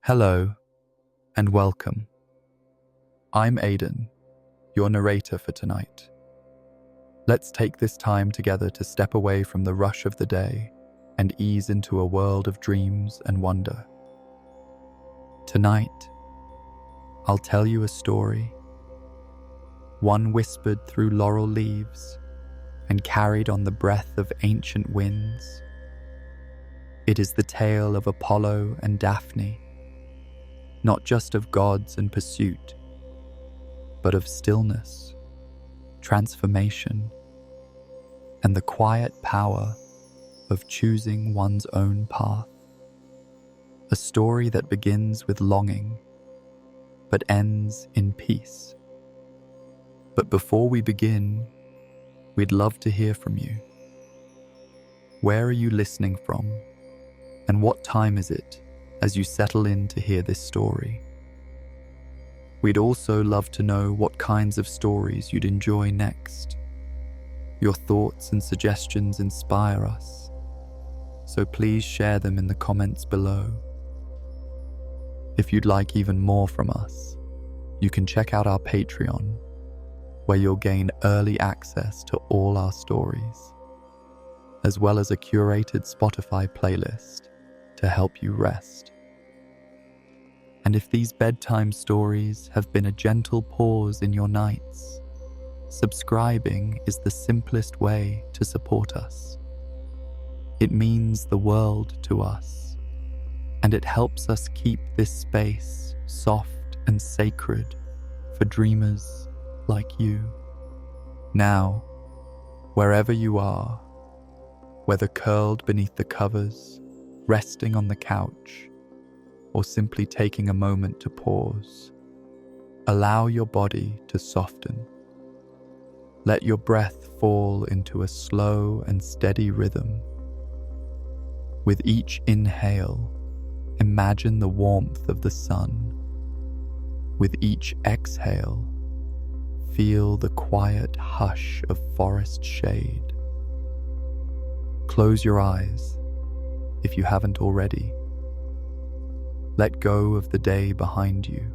Hello and welcome. I'm Aiden, your narrator for tonight. Let's take this time together to step away from the rush of the day and ease into a world of dreams and wonder. Tonight, I'll tell you a story, one whispered through laurel leaves and carried on the breath of ancient winds. It is the tale of Apollo and Daphne, not just of gods and pursuit, but of stillness, transformation, and the quiet power of choosing one's own path. A story that begins with longing, but ends in peace. But before we begin, we'd love to hear from you. Where are you listening from, and what time is it as you settle in to hear this story? We'd also love to know what kinds of stories you'd enjoy next. Your thoughts and suggestions inspire us, so please share them in the comments below. If you'd like even more from us, you can check out our Patreon, where you'll gain early access to all our stories, as well as a curated Spotify playlist to help you rest. And if these bedtime stories have been a gentle pause in your nights, subscribing is the simplest way to support us. It means the world to us, and it helps us keep this space soft and sacred for dreamers like you. Now, wherever you are, whether curled beneath the covers, resting on the couch, or simply taking a moment to pause, allow your body to soften. Let your breath fall into a slow and steady rhythm. With each inhale, imagine the warmth of the sun. With each exhale, feel the quiet hush of forest shade. Close your eyes if you haven't already. Let go of the day behind you,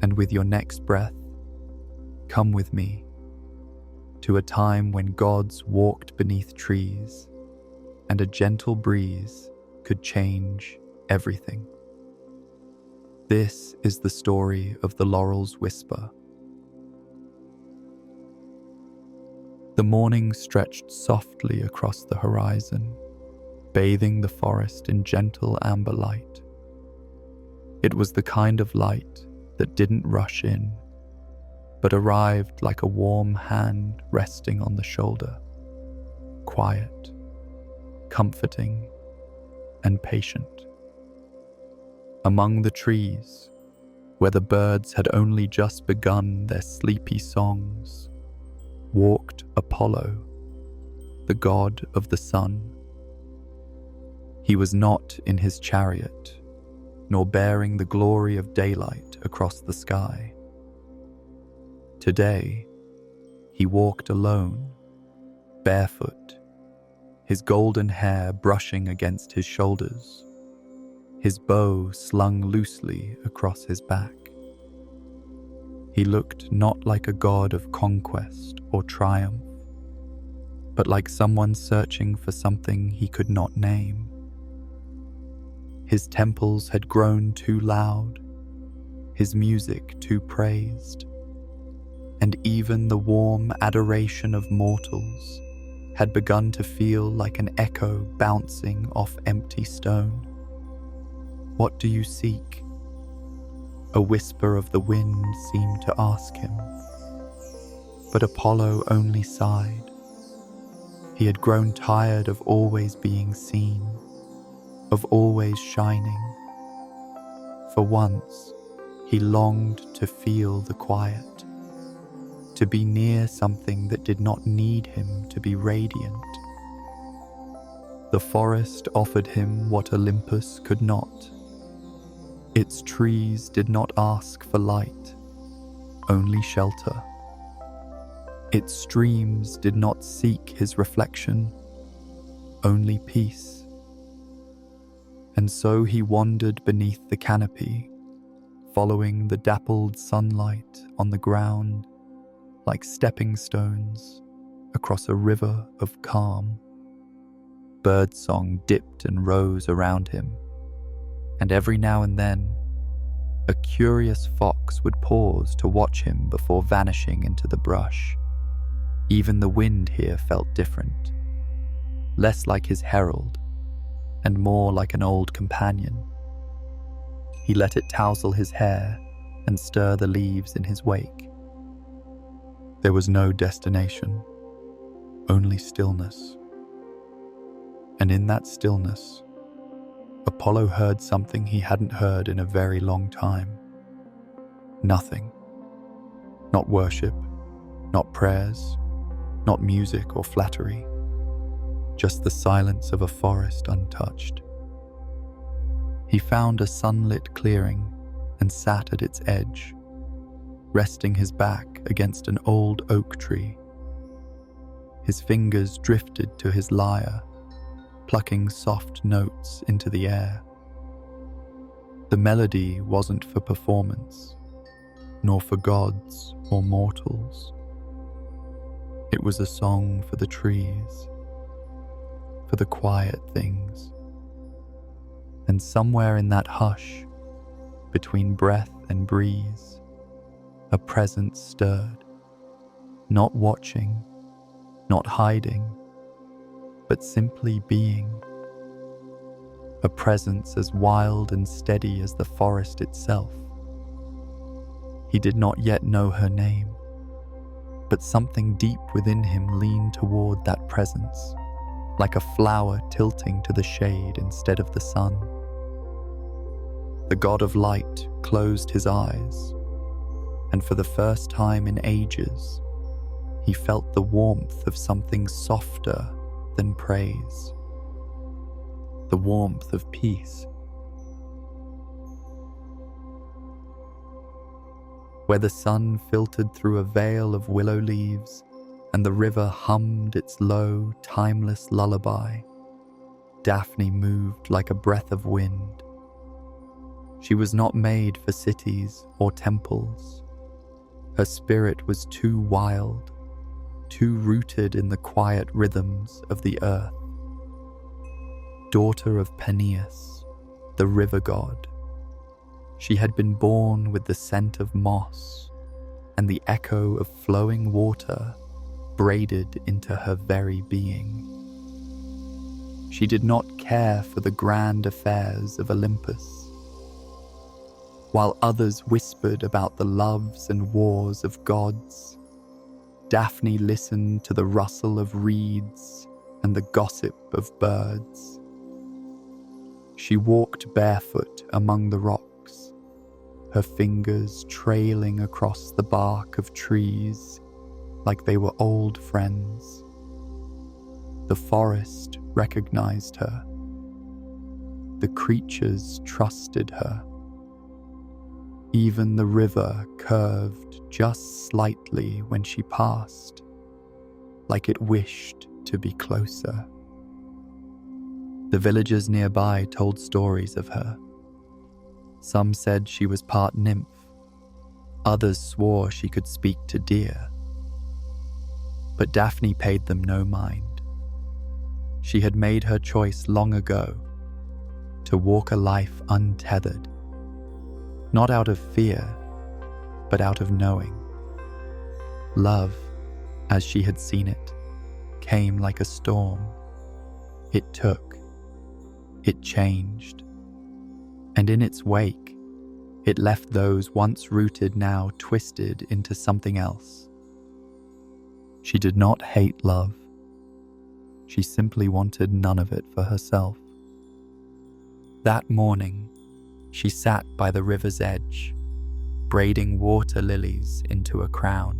and with your next breath, come with me to a time when gods walked beneath trees and a gentle breeze could change everything. This is the story of the Laurel's whisper. The morning stretched softly across the horizon, bathing the forest in gentle amber light. It was the kind of light that didn't rush in, but arrived like a warm hand resting on the shoulder, quiet, comforting, and patient. Among the trees, where the birds had only just begun their sleepy songs, walked Apollo, the god of the sun. He was not in his chariot, nor bearing the glory of daylight across the sky. Today, he walked alone, barefoot, his golden hair brushing against his shoulders, his bow slung loosely across his back. He looked not like a god of conquest or triumph, but like someone searching for something he could not name. His temples had grown too loud, his music too praised, and even the warm adoration of mortals had begun to feel like an echo bouncing off empty stone. "What do you seek?" a whisper of the wind seemed to ask him. But Apollo only sighed. He had grown tired of always being seen, of always shining. For once, he longed to feel the quiet, to be near something that did not need him to be radiant. The forest offered him what Olympus could not. Its trees did not ask for light, only shelter. Its streams did not seek his reflection, only peace. And so he wandered beneath the canopy, following the dappled sunlight on the ground like stepping stones across a river of calm. Birdsong dipped and rose around him, and every now and then, a curious fox would pause to watch him before vanishing into the brush. Even the wind here felt different, less like his herald, and more like an old companion. He let it tousle his hair and stir the leaves in his wake. There was no destination, only stillness. And in that stillness, Apollo heard something he hadn't heard in a very long time. Nothing. Not worship, not prayers, not music or flattery. Just the silence of a forest untouched. He found a sunlit clearing and sat at its edge, resting his back against an old oak tree. His fingers drifted to his lyre, plucking soft notes into the air. The melody wasn't for performance, nor for gods or mortals. It was a song for the trees, for the quiet things. And somewhere in that hush, between breath and breeze, a presence stirred, not watching, not hiding, but simply being. A presence as wild and steady as the forest itself. He did not yet know her name, but something deep within him leaned toward that presence, like a flower tilting to the shade instead of the sun. The god of light closed his eyes, and for the first time in ages, he felt the warmth of something softer than praise. The warmth of peace. Where the sun filtered through a veil of willow leaves and the river hummed its low, timeless lullaby, Daphne moved like a breath of wind. She was not made for cities or temples. Her spirit was too wild, too rooted in the quiet rhythms of the earth. Daughter of Peneus, the river god, she had been born with the scent of moss and the echo of flowing water braided into her very being. She did not care for the grand affairs of Olympus. While others whispered about the loves and wars of gods, Daphne listened to the rustle of reeds and the gossip of birds. She walked barefoot among the rocks, her fingers trailing across the bark of trees like they were old friends. The forest recognized her. The creatures trusted her. Even the river curved just slightly when she passed, like it wished to be closer. The villagers nearby told stories of her. Some said she was part nymph. Others swore she could speak to deer. But Daphne paid them no mind. She had made her choice long ago to walk a life untethered, not out of fear, but out of knowing. Love, as she had seen it, came like a storm. It took, it changed, and in its wake, it left those once rooted now twisted into something else. She did not hate love. She simply wanted none of it for herself. That morning, she sat by the river's edge, braiding water lilies into a crown.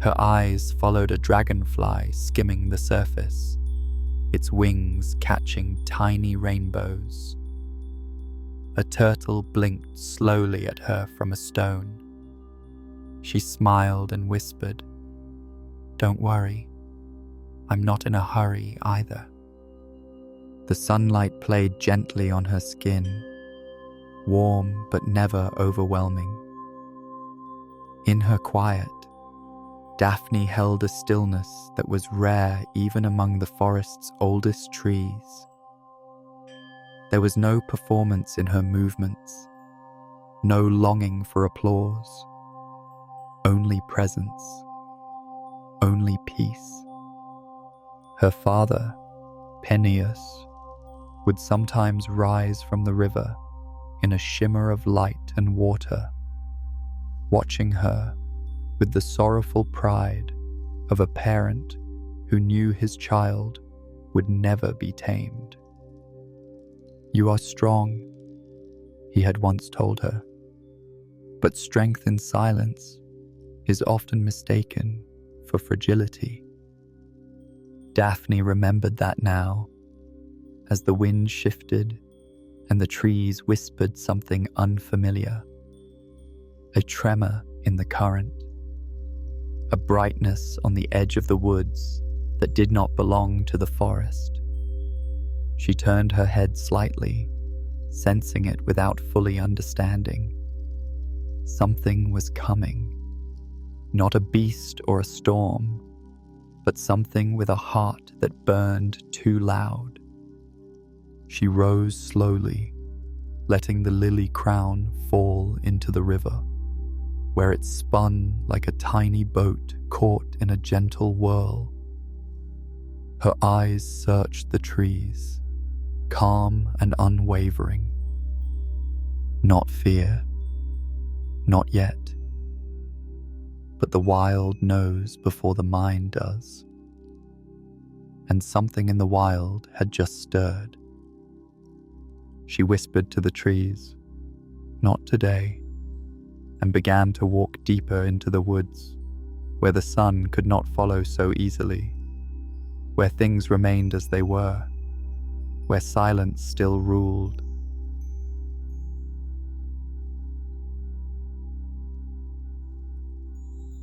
Her eyes followed a dragonfly skimming the surface, its wings catching tiny rainbows. A turtle blinked slowly at her from a stone. She smiled and whispered, "Don't worry, I'm not in a hurry either." The sunlight played gently on her skin, warm but never overwhelming. In her quiet, Daphne held a stillness that was rare even among the forest's oldest trees. There was no performance in her movements, no longing for applause, only presence, only peace. Her father, Peneus, would sometimes rise from the river in a shimmer of light and water, watching her with the sorrowful pride of a parent who knew his child would never be tamed. "You are strong," he had once told her, "but strength in silence is often mistaken for fragility." Daphne remembered that now, as the wind shifted and the trees whispered something unfamiliar. A tremor in the current, a brightness on the edge of the woods that did not belong to the forest. She turned her head slightly, sensing it without fully understanding. Something was coming, not a beast or a storm, but something with a heart that burned too loud. She rose slowly, letting the lily crown fall into the river, where it spun like a tiny boat caught in a gentle whirl. Her eyes searched the trees, calm and unwavering. Not fear, not yet. But the wild knows before the mind does. And something in the wild had just stirred. She whispered to the trees, "Not today," and began to walk deeper into the woods, where the sun could not follow so easily, where things remained as they were, where silence still ruled.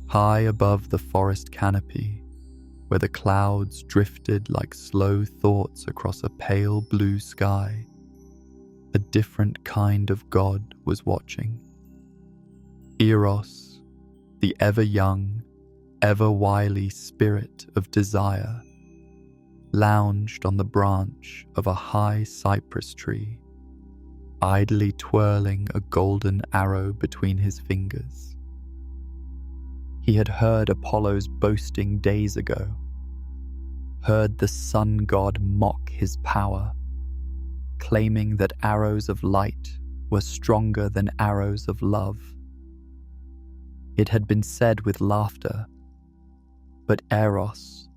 High above the forest canopy, where the clouds drifted like slow thoughts across a pale blue sky, a different kind of god was watching. Eros, the ever-young, ever-wily spirit of desire, lounged on the branch of a high cypress tree, idly twirling a golden arrow between his fingers. He had heard Apollo's boasting days ago, heard the sun god mock his power, claiming that arrows of light were stronger than arrows of love. It had been said with laughter, but Eros,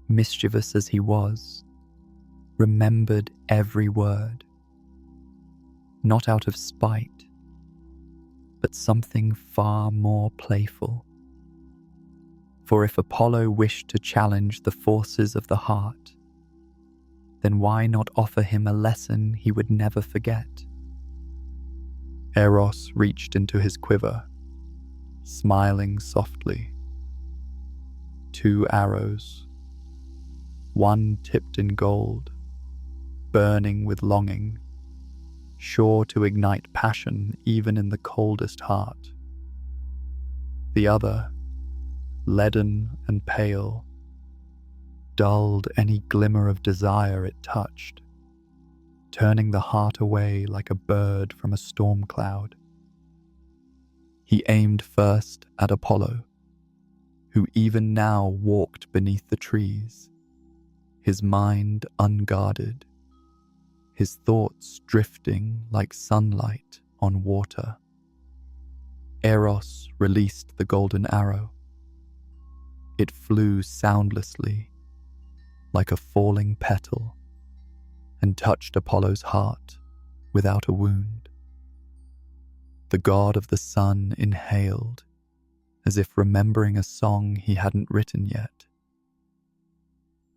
mischievous as he was, remembered every word, not out of spite, but something far more playful. For if Apollo wished to challenge the forces of the heart, then why not offer him a lesson he would never forget? Eros reached into his quiver, smiling softly. 2 arrows, one tipped in gold, burning with longing, sure to ignite passion even in the coldest heart. The other, leaden and pale, dulled any glimmer of desire it touched, turning the heart away like a bird from a storm cloud. He aimed first at Apollo, who even now walked beneath the trees, his mind unguarded, his thoughts drifting like sunlight on water. Eros released the golden arrow. It flew soundlessly, like a falling petal, and touched Apollo's heart without a wound. The god of the sun inhaled, as if remembering a song he hadn't written yet.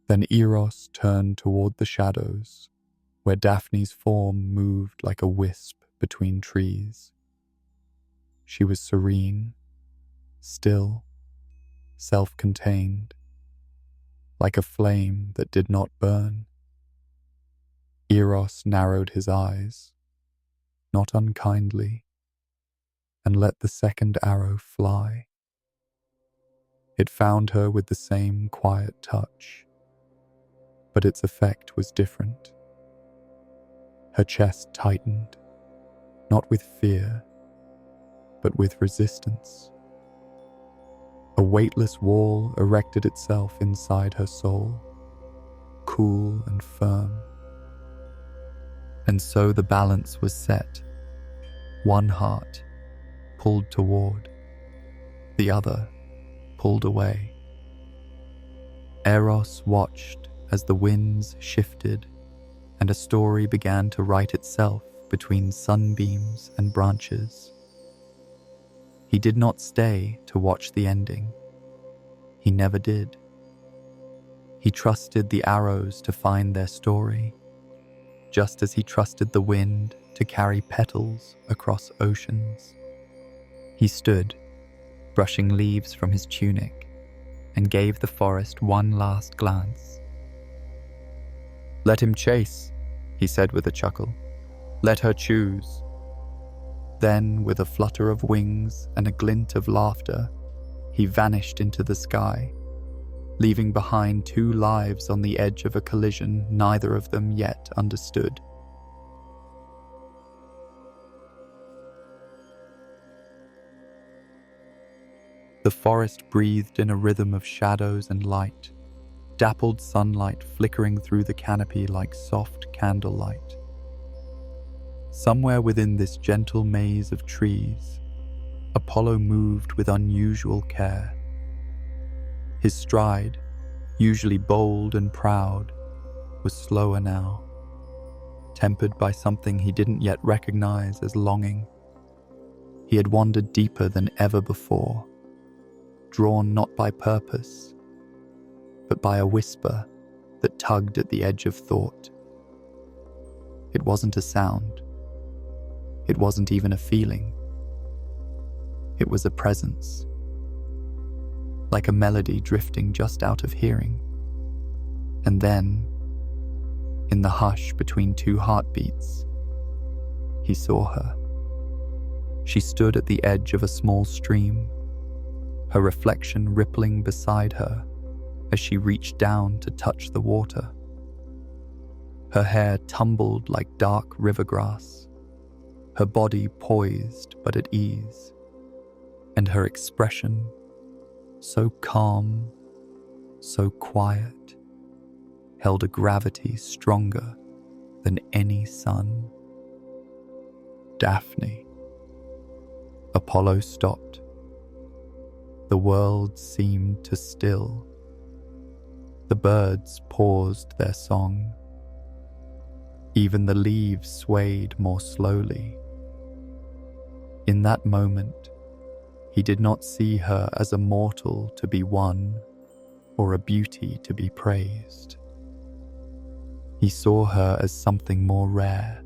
Then Eros turned toward the shadows, where Daphne's form moved like a wisp between trees. She was serene, still, self-contained, like a flame that did not burn. Eros narrowed his eyes, not unkindly, and let the second arrow fly. It found her with the same quiet touch, but its effect was different. Her chest tightened, not with fear, but with resistance. A weightless wall erected itself inside her soul, cool and firm. And so the balance was set. One heart pulled toward, the other pulled away. Eros watched as the winds shifted and a story began to write itself between sunbeams and branches. He did not stay to watch the ending. He never did. He trusted the arrows to find their story, just as he trusted the wind to carry petals across oceans. He stood, brushing leaves from his tunic, and gave the forest one last glance. "Let him chase," he said with a chuckle. "Let her choose." Then, with a flutter of wings and a glint of laughter, he vanished into the sky, leaving behind two lives on the edge of a collision neither of them yet understood. The forest breathed in a rhythm of shadows and light, dappled sunlight flickering through the canopy like soft candlelight. Somewhere within this gentle maze of trees, Apollo moved with unusual care. His stride, usually bold and proud, was slower now, tempered by something he didn't yet recognize as longing. He had wandered deeper than ever before, drawn not by purpose, but by a whisper that tugged at the edge of thought. It wasn't a sound. It wasn't even a feeling. It was a presence, like a melody drifting just out of hearing. And then, in the hush between two heartbeats, he saw her. She stood at the edge of a small stream, her reflection rippling beside her as she reached down to touch the water. Her hair tumbled like dark river grass, her body poised but at ease, and her expression so calm, so quiet, held a gravity stronger than any sun. Daphne. Apollo stopped. The world seemed to still. The birds paused their song. Even the leaves swayed more slowly. In that moment, he did not see her as a mortal to be won or a beauty to be praised. He saw her as something more rare,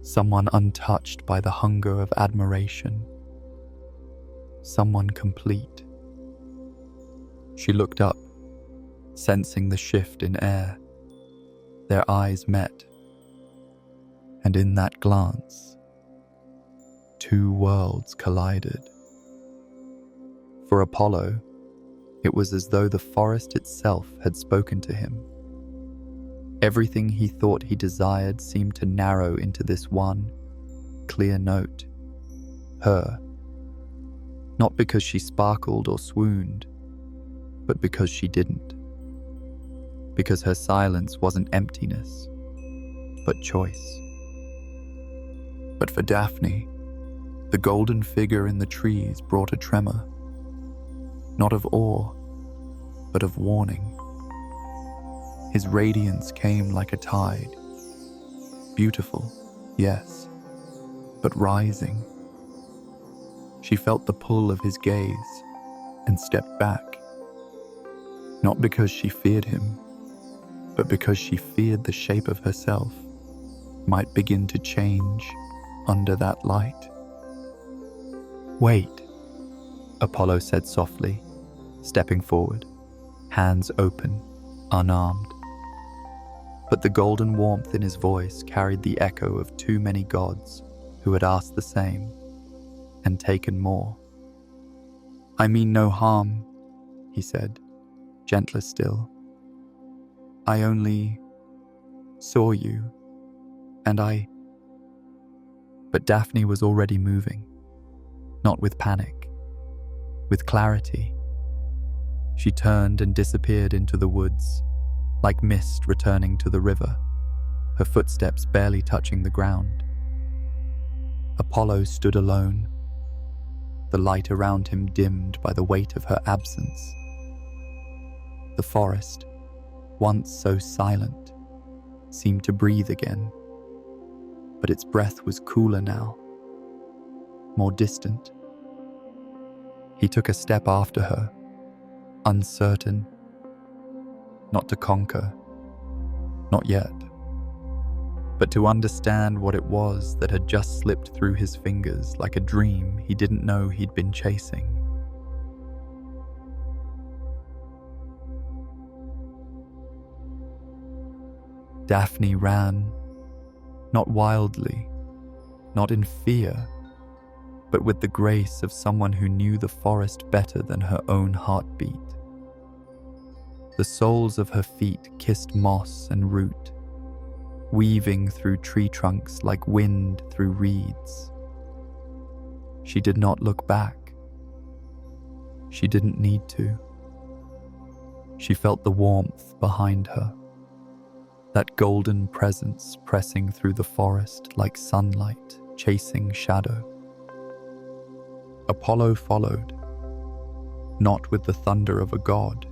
someone untouched by the hunger of admiration, someone complete. She looked up, sensing the shift in air. Their eyes met, and in that glance, two worlds collided. For Apollo, it was as though the forest itself had spoken to him. Everything he thought he desired seemed to narrow into this one clear note: her. Not because she sparkled or swooned, but because she didn't. Because her silence wasn't emptiness, but choice. But for Daphne, the golden figure in the trees brought a tremor, not of awe, but of warning. His radiance came like a tide, beautiful, yes, but rising. She felt the pull of his gaze and stepped back, not because she feared him, but because she feared the shape of herself might begin to change under that light. "Wait," Apollo said softly, stepping forward, hands open, unarmed. But the golden warmth in his voice carried the echo of too many gods who had asked the same and taken more. "I mean no harm," he said, gentler still. "I only saw you, and I..." But Daphne was already moving, not with panic, with clarity. She turned and disappeared into the woods, like mist returning to the river, her footsteps barely touching the ground. Apollo stood alone, the light around him dimmed by the weight of her absence. The forest, once so silent, seemed to breathe again, but its breath was cooler now, more distant. He took a step after her, uncertain, not to conquer, not yet, but to understand what it was that had just slipped through his fingers like a dream he didn't know he'd been chasing. Daphne ran, not wildly, not in fear, but with the grace of someone who knew the forest better than her own heartbeat. The soles of her feet kissed moss and root, weaving through tree trunks like wind through reeds. She did not look back. She didn't need to. She felt the warmth behind her, that golden presence pressing through the forest like sunlight chasing shadow. Apollo followed, not with the thunder of a god,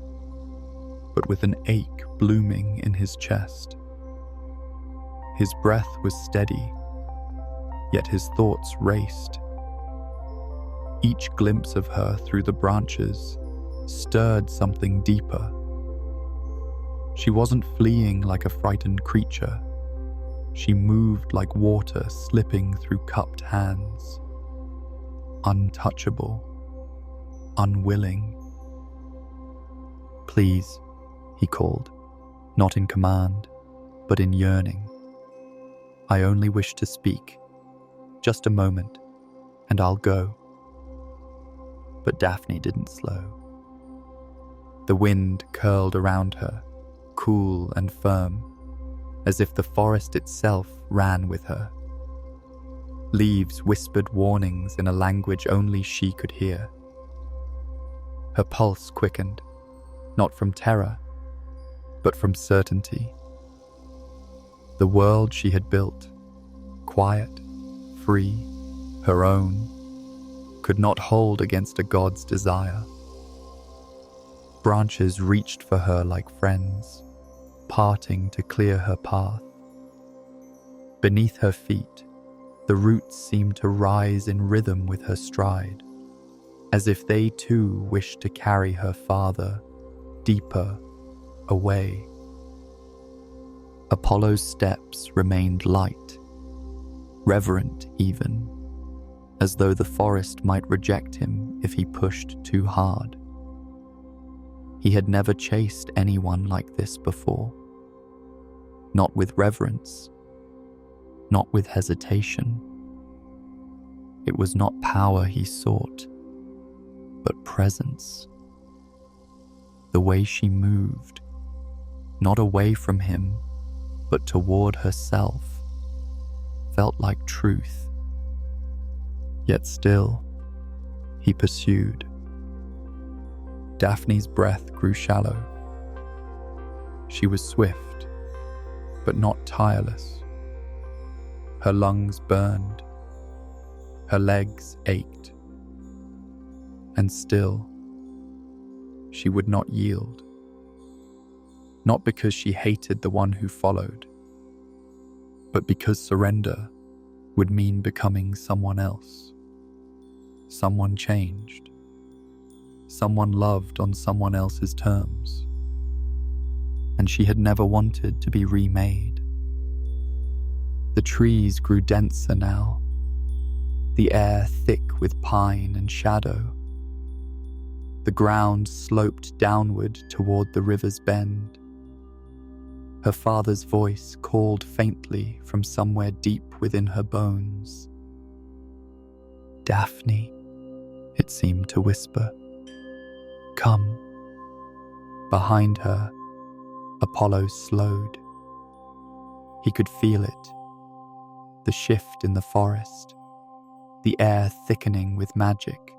but with an ache blooming in his chest. His breath was steady, yet his thoughts raced. Each glimpse of her through the branches stirred something deeper. She wasn't fleeing like a frightened creature. She moved like water slipping through cupped hands. Untouchable, unwilling. "Please," he called, not in command, but in yearning. "I only wish to speak. Just a moment, and I'll go." But Daphne didn't slow. The wind curled around her, cool and firm, as if the forest itself ran with her. Leaves whispered warnings in a language only she could hear. Her pulse quickened, not from terror, but from certainty. The world she had built, quiet, free, her own, could not hold against a god's desire. Branches reached for her like friends, parting to clear her path. Beneath her feet, the roots seemed to rise in rhythm with her stride, as if they too wished to carry her farther, deeper, away. Apollo's steps remained light, reverent even, as though the forest might reject him if he pushed too hard. He had never chased anyone like this before. Not with reverence, not with hesitation. It was not power he sought, but presence. The way she moved, not away from him, but toward herself, felt like truth. Yet still, he pursued. Daphne's breath grew shallow. She was swift, but not tireless. Her lungs burned, her legs ached, and still, she would not yield. Not because she hated the one who followed, but because surrender would mean becoming someone else, someone changed, someone loved on someone else's terms. And she had never wanted to be remade. The trees grew denser now, the air thick with pine and shadow. The ground sloped downward toward the river's bend. Her father's voice called faintly from somewhere deep within her bones. "Daphne," it seemed to whisper. "Come." Behind her, Apollo slowed. He could feel it, the shift in the forest, the air thickening with magic.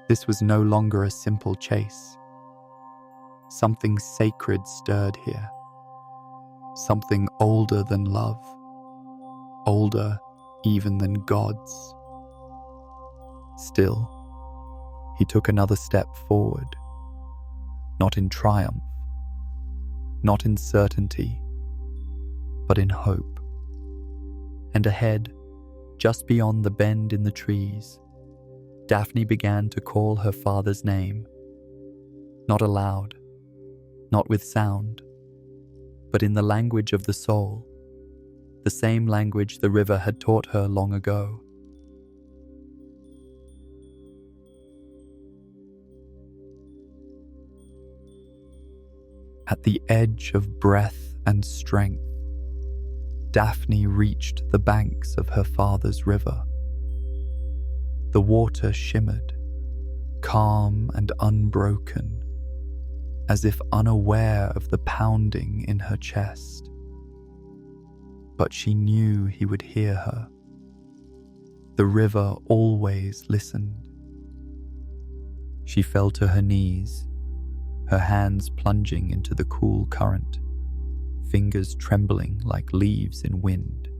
This was no longer a simple chase. Something sacred stirred here. Something older than love, older even than gods. Still, he took another step forward, not in triumph, not in certainty, but in hope. And ahead, just beyond the bend in the trees, Daphne began to call her father's name, not aloud, not with sound, but in the language of the soul, the same language the river had taught her long ago. At the edge of breath and strength, Daphne reached the banks of her father's river. The water shimmered, calm and unbroken, as if unaware of the pounding in her chest. But she knew he would hear her. The river always listened. She fell to her knees, her hands plunging into the cool current, fingers trembling like leaves in wind.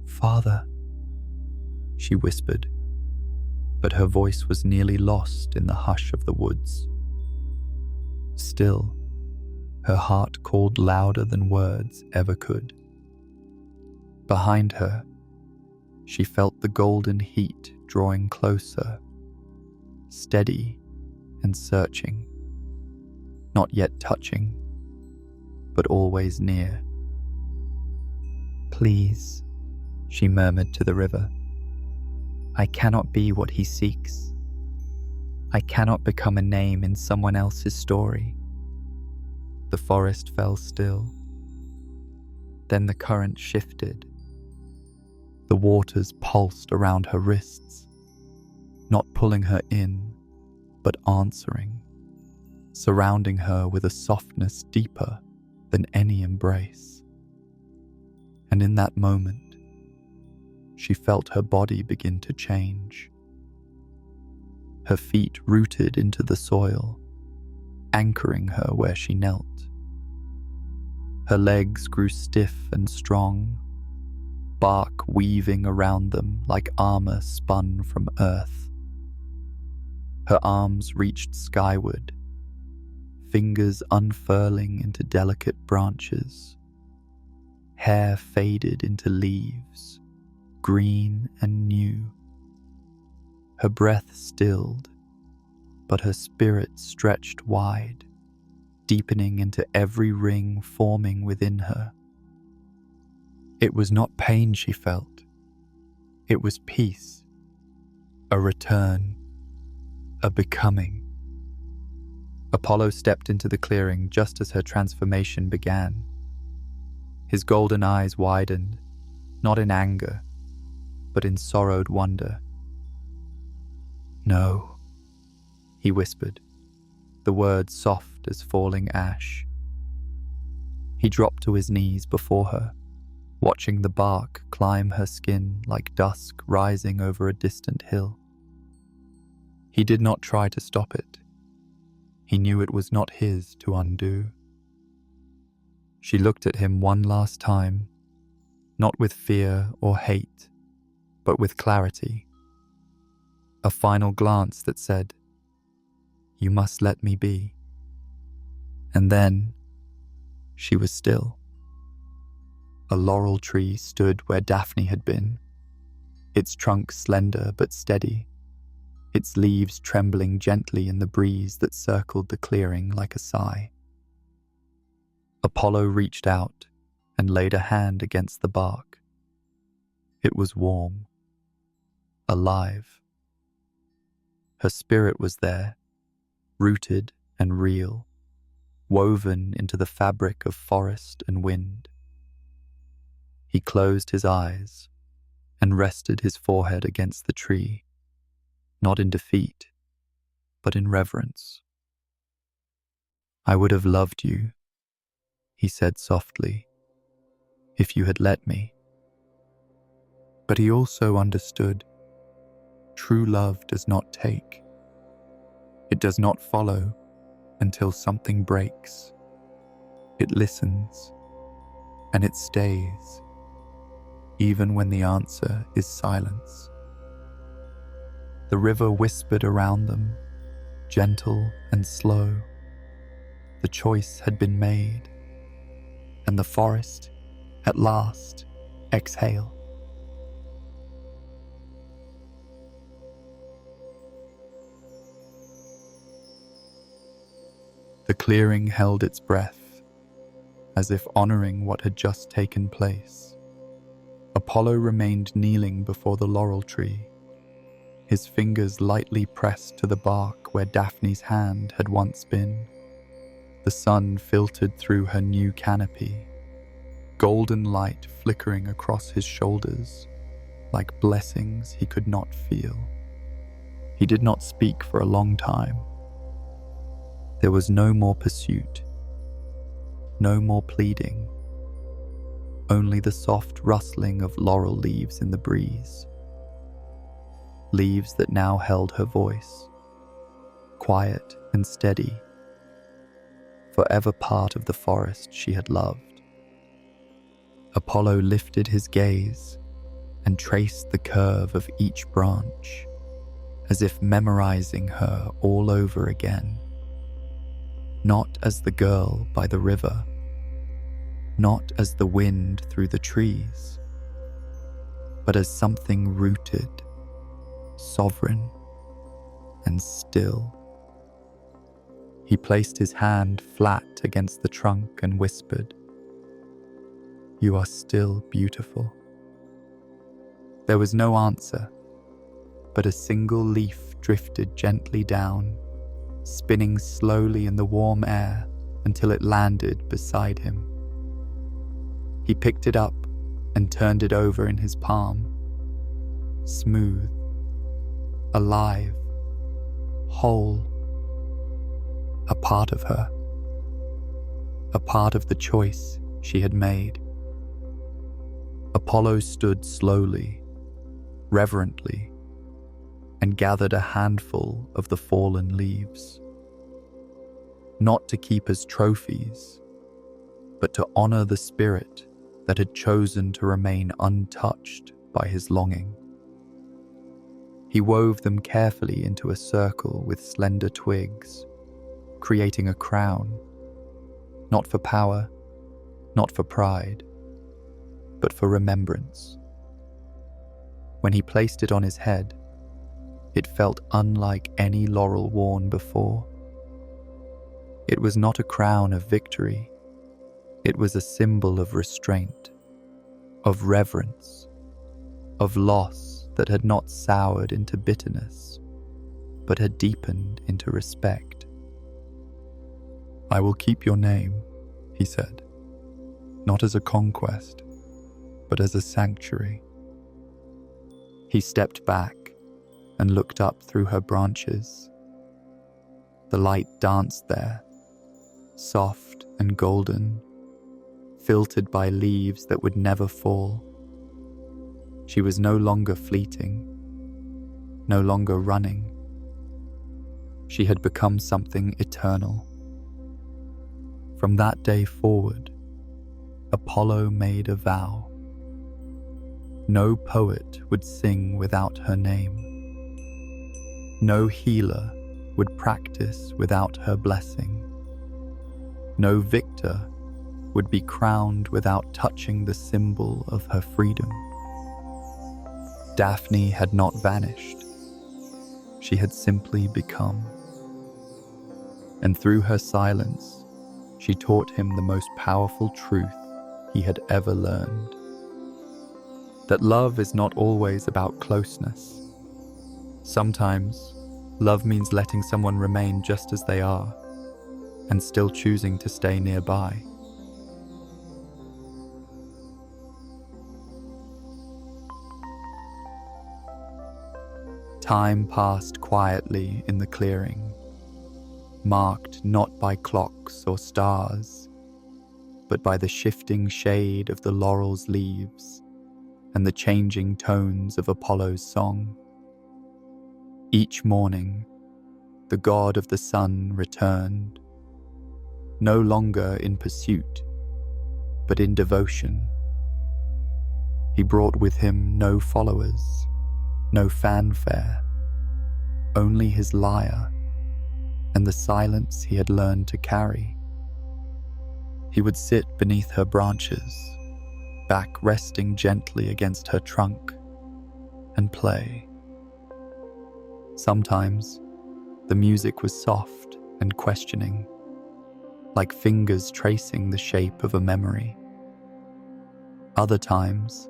"Father," she whispered, but her voice was nearly lost in the hush of the woods. Still, her heart called louder than words ever could. Behind her, she felt the golden heat drawing closer, steady and searching, not yet touching, but always near. "Please," she murmured to the river, "I cannot be what he seeks. I cannot become a name in someone else's story." The forest fell still. Then the current shifted. The waters pulsed around her wrists, not pulling her in, but answering, surrounding her with a softness deeper than any embrace. And in that moment, she felt her body begin to change. Her feet rooted into the soil, anchoring her where she knelt. Her legs grew stiff and strong, bark weaving around them like armor spun from earth. Her arms reached skyward, fingers unfurling into delicate branches. Hair faded into leaves, green and new. Her breath stilled, but her spirit stretched wide, deepening into every ring forming within her. It was not pain she felt. It was peace, a return, a becoming. Apollo stepped into the clearing just as her transformation began. His golden eyes widened, not in anger, but in sorrowed wonder. "No," he whispered, the words soft as falling ash. He dropped to his knees before her, watching the bark climb her skin like dusk rising over a distant hill. He did not try to stop it. He knew it was not his to undo. She looked at him one last time, not with fear or hate, but with clarity. A final glance that said, "You must let me be." And then, she was still. A laurel tree stood where Daphne had been, its trunk slender but steady, its leaves trembling gently in the breeze that circled the clearing like a sigh. Apollo reached out and laid a hand against the bark. It was warm, alive. Her spirit was there, rooted and real, woven into the fabric of forest and wind. He closed his eyes and rested his forehead against the tree, not in defeat, but in reverence. "I would have loved you," he said softly, "if you had let me." But he also understood true love does not take. It does not follow until something breaks. It listens, and it stays, even when the answer is silence. The river whispered around them, gentle and slow. The choice had been made, and the forest, at last, exhaled. The clearing held its breath, as if honoring what had just taken place. Apollo remained kneeling before the laurel tree, his fingers lightly pressed to the bark where Daphne's hand had once been. The sun filtered through her new canopy, golden light flickering across his shoulders, like blessings he could not feel. He did not speak for a long time. There was no more pursuit, no more pleading, only the soft rustling of laurel leaves in the breeze. Leaves that now held her voice, quiet and steady, forever part of the forest she had loved. Apollo lifted his gaze and traced the curve of each branch, as if memorizing her all over again. Not as the girl by the river, not as the wind through the trees, but as something rooted, sovereign, and still. He placed his hand flat against the trunk and whispered, "You are still beautiful." There was no answer, but a single leaf drifted gently down, spinning slowly in the warm air until it landed beside him. He picked it up and turned it over in his palm. Smooth, alive, whole. A part of her. A part of the choice she had made. Apollo stood slowly, reverently, and gathered a handful of the fallen leaves. Not to keep as trophies, but to honor the spirit that had chosen to remain untouched by his longing. He wove them carefully into a circle with slender twigs, creating a crown, not for power, not for pride, but for remembrance. When he placed it on his head, it felt unlike any laurel worn before. It was not a crown of victory. It was a symbol of restraint, of reverence, of loss that had not soured into bitterness, but had deepened into respect. "I will keep your name," he said, "not as a conquest, but as a sanctuary." He stepped back and looked up through her branches. The light danced there, soft and golden, filtered by leaves that would never fall. She was no longer fleeting, no longer running. She had become something eternal. From that day forward, Apollo made a vow. No poet would sing without her name. No healer would practice without her blessing. No victor would be crowned without touching the symbol of her freedom. Daphne had not vanished. She had simply become. And through her silence, she taught him the most powerful truth he had ever learned. That love is not always about closeness. Sometimes, love means letting someone remain just as they are, and still choosing to stay nearby. Time passed quietly in the clearing, marked not by clocks or stars, but by the shifting shade of the laurel's leaves and the changing tones of Apollo's song. Each morning, the god of the sun returned, no longer in pursuit, but in devotion. He brought with him no followers, no fanfare, only his lyre and the silence he had learned to carry. He would sit beneath her branches, back resting gently against her trunk, and play. Sometimes, the music was soft and questioning, like fingers tracing the shape of a memory. Other times,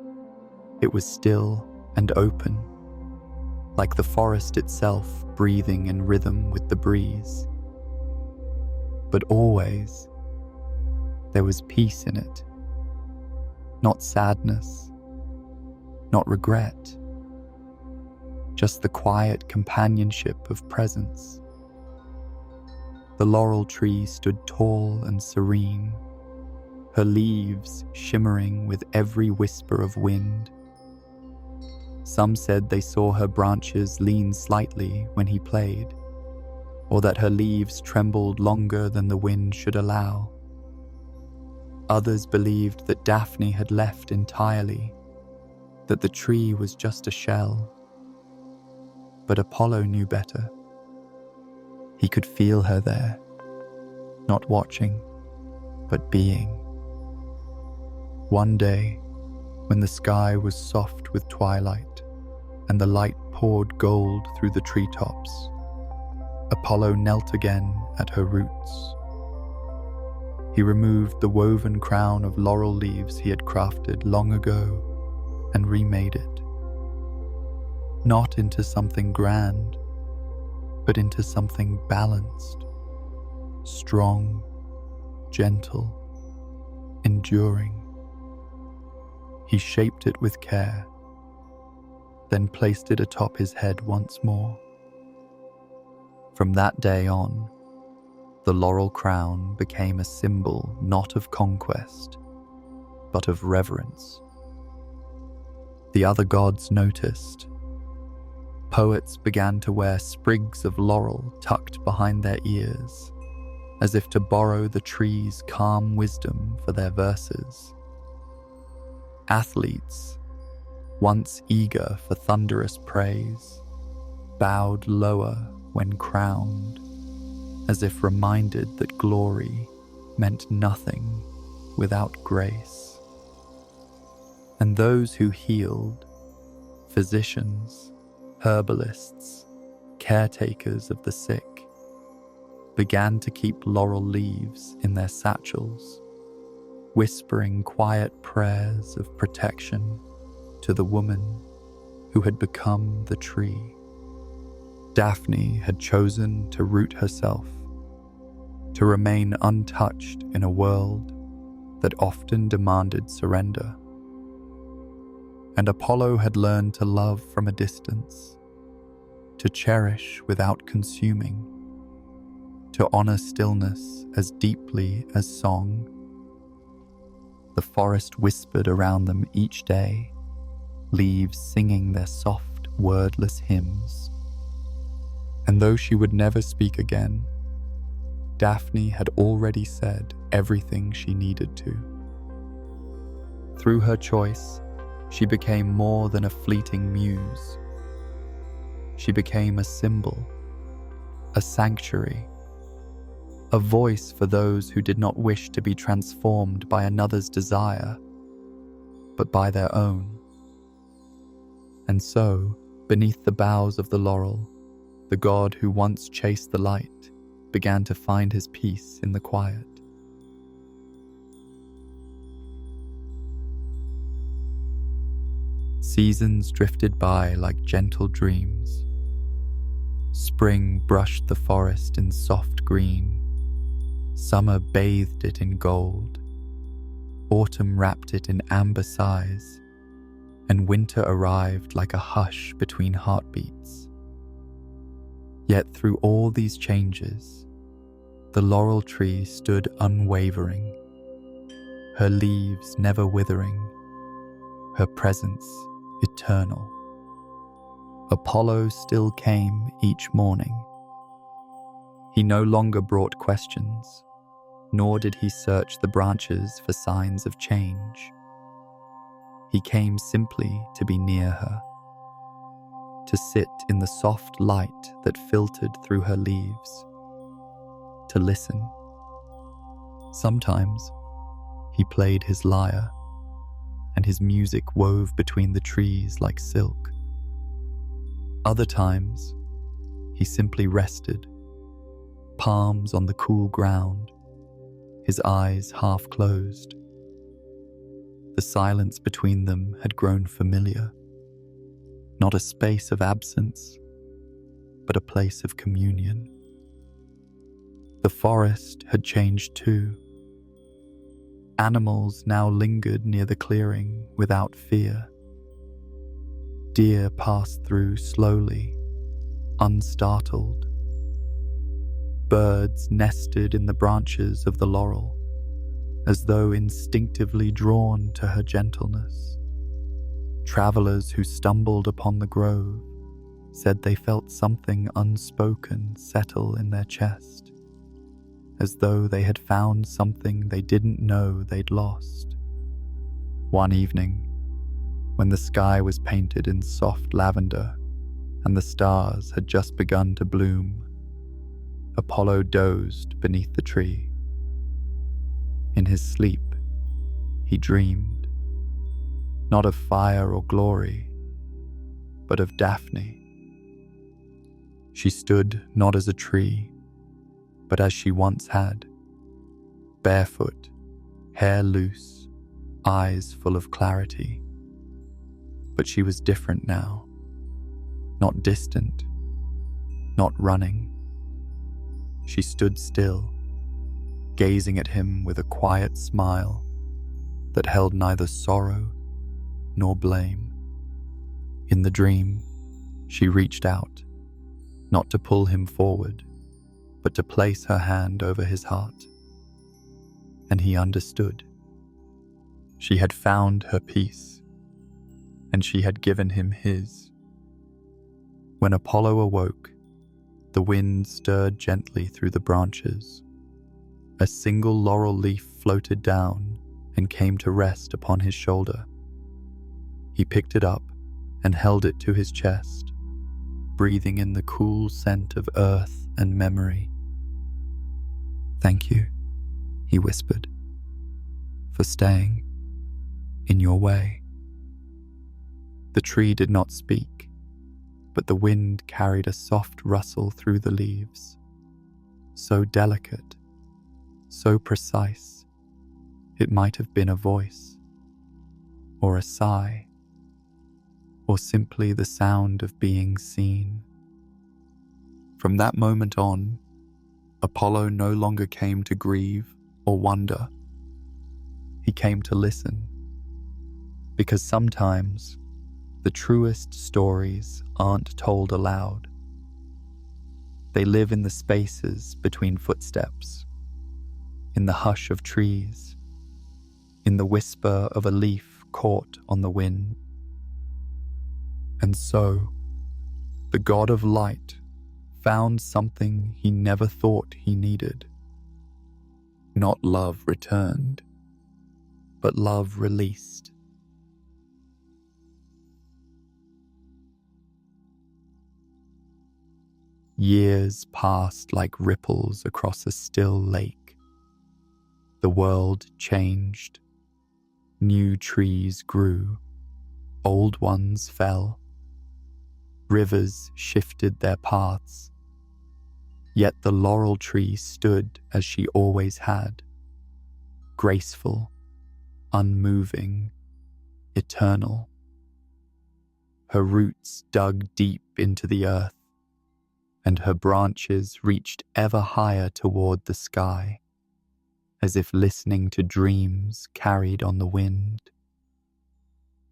it was still and open, like the forest itself breathing in rhythm with the breeze. But always, there was peace in it. Not sadness, not regret, just the quiet companionship of presence. The laurel tree stood tall and serene, her leaves shimmering with every whisper of wind. Some said they saw her branches lean slightly when he played, or that her leaves trembled longer than the wind should allow. Others believed that Daphne had left entirely, that the tree was just a shell. But Apollo knew better. He could feel her there, not watching, but being. One day, when the sky was soft with twilight and the light poured gold through the treetops, Apollo knelt again at her roots. He removed the woven crown of laurel leaves he had crafted long ago and remade it, not into something grand, but into something balanced, strong, gentle, enduring. He shaped it with care, then placed it atop his head once more. From that day on, the laurel crown became a symbol not of conquest, but of reverence. The other gods noticed. Poets began to wear sprigs of laurel tucked behind their ears, as if to borrow the tree's calm wisdom for their verses. Athletes, once eager for thunderous praise, bowed lower when crowned, as if reminded that glory meant nothing without grace. And those who healed, physicians, herbalists, caretakers of the sick, began to keep laurel leaves in their satchels, whispering quiet prayers of protection to the woman who had become the tree. Daphne had chosen to root herself, to remain untouched in a world that often demanded surrender. And Apollo had learned to love from a distance, to cherish without consuming, to honor stillness as deeply as song. The forest whispered around them each day, leaves singing their soft, wordless hymns. And though she would never speak again, Daphne had already said everything she needed to. Through her choice, she became more than a fleeting muse. She became a symbol, a sanctuary, a voice for those who did not wish to be transformed by another's desire, but by their own. And so, beneath the boughs of the laurel, the god who once chased the light began to find his peace in the quiet. Seasons drifted by like gentle dreams. Spring brushed the forest in soft green, Summer bathed it in gold, autumn wrapped it in amber sighs, and winter arrived like a hush between heartbeats. Yet through all these changes, the laurel tree stood unwavering, her leaves never withering, her presence eternal. Apollo still came each morning. He no longer brought questions, nor did he search the branches for signs of change. He came simply to be near her, to sit in the soft light that filtered through her leaves, to listen. Sometimes he played his lyre, and his music wove between the trees like silk. Other times, he simply rested, palms on the cool ground, his eyes half closed. The silence between them had grown familiar, not a space of absence, but a place of communion. The forest had changed too. Animals now lingered near the clearing without fear. Deer passed through slowly, unstartled. Birds nested in the branches of the laurel, as though instinctively drawn to her gentleness. Travelers who stumbled upon the grove said they felt something unspoken settle in their chest, as though they had found something they didn't know they'd lost. One evening, when the sky was painted in soft lavender and the stars had just begun to bloom, Apollo dozed beneath the tree. In his sleep, he dreamed, not of fire or glory, but of Daphne. She stood not as a tree, but as she once had, barefoot, hair loose, eyes full of clarity. But she was different now, not distant, not running. She stood still, gazing at him with a quiet smile that held neither sorrow nor blame. In the dream, she reached out, not to pull him forward, but to place her hand over his heart. And he understood. She had found her peace, and she had given him his. When Apollo awoke, the wind stirred gently through the branches. A single laurel leaf floated down and came to rest upon his shoulder. He picked it up and held it to his chest, breathing in the cool scent of earth and memory. "Thank you," he whispered, "for staying in your way." The tree did not speak, but the wind carried a soft rustle through the leaves, so delicate, so precise, it might have been a voice, or a sigh, or simply the sound of being seen. From that moment on, Apollo no longer came to grieve or wonder. He came to listen, because sometimes the truest stories aren't told aloud. They live in the spaces between footsteps, in the hush of trees, in the whisper of a leaf caught on the wind. And so, the god of light found something he never thought he needed. Not love returned, but love released. Years passed like ripples across a still lake. The world changed. New trees grew. Old ones fell. Rivers shifted their paths. Yet the laurel tree stood as she always had, graceful, unmoving, eternal. Her roots dug deep into the earth, and her branches reached ever higher toward the sky. as if listening to dreams carried on the wind.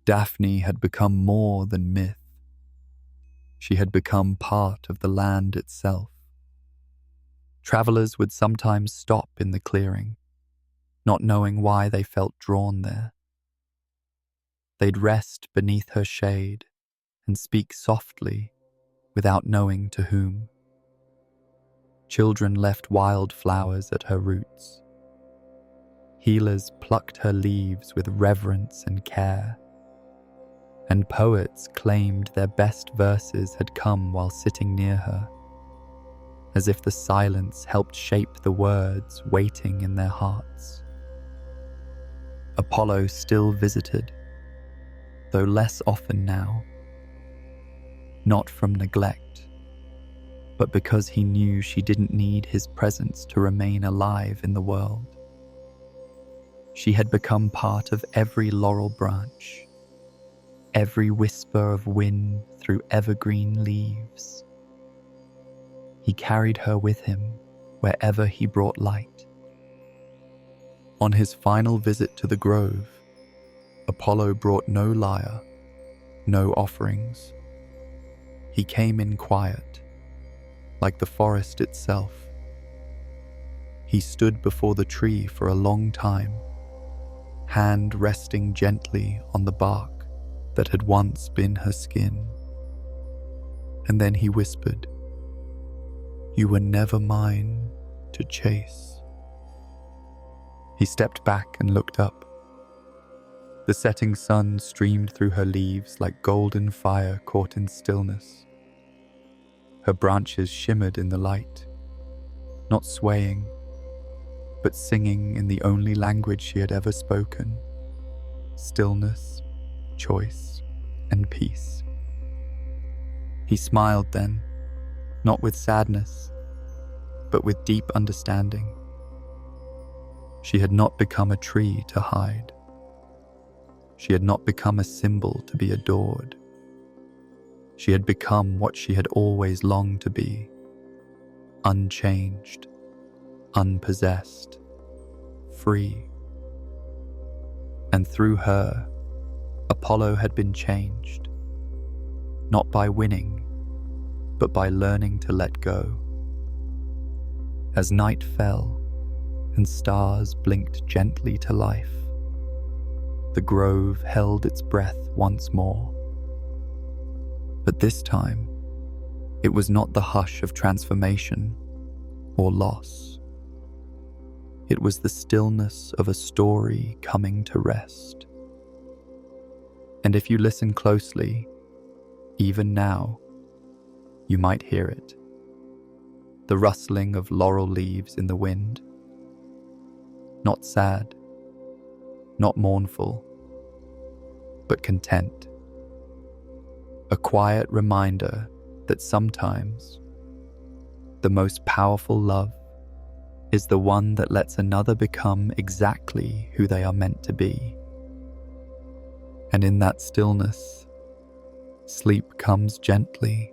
Daphne had become more than myth. She had become part of the land itself. Travelers would sometimes stop in the clearing, not knowing why they felt drawn there. They'd rest beneath her shade and speak softly without knowing to whom. Children left wild flowers at her roots. Healers plucked her leaves with reverence and care. And poets claimed their best verses had come while sitting near her, as if the silence helped shape the words waiting in their hearts. Apollo still visited, though less often now, not from neglect, but because he knew she didn't need his presence to remain alive in the world. She had become part of every laurel branch, every whisper of wind through evergreen leaves. He carried her with him wherever he brought light. On his final visit to the grove, Apollo brought no lyre, no offerings. He came in quiet, like the forest itself. He stood before the tree for a long time, hand resting gently on the bark that had once been her skin. And then he whispered, "You were never mine to chase." He stepped back and looked up. The setting sun streamed through her leaves like golden fire caught in stillness. Her branches shimmered in the light, not swaying, but singing in the only language she had ever spoken: stillness, choice, and peace. He smiled then, not with sadness, but with deep understanding. She had not become a tree to hide. She had not become a symbol to be adored. She had become what she had always longed to be: unchanged, unpossessed, free. And through her, Apollo had been changed, not by winning, but by learning to let go. As night fell and stars blinked gently to life, the grove held its breath once more. But this time, it was not the hush of transformation or loss. It was the stillness of a story coming to rest. And if you listen closely, even now, you might hear it. The rustling of laurel leaves in the wind. Not sad, not mournful, but content. A quiet reminder that sometimes the most powerful love is the one that lets another become exactly who they are meant to be. And in that stillness, sleep comes gently,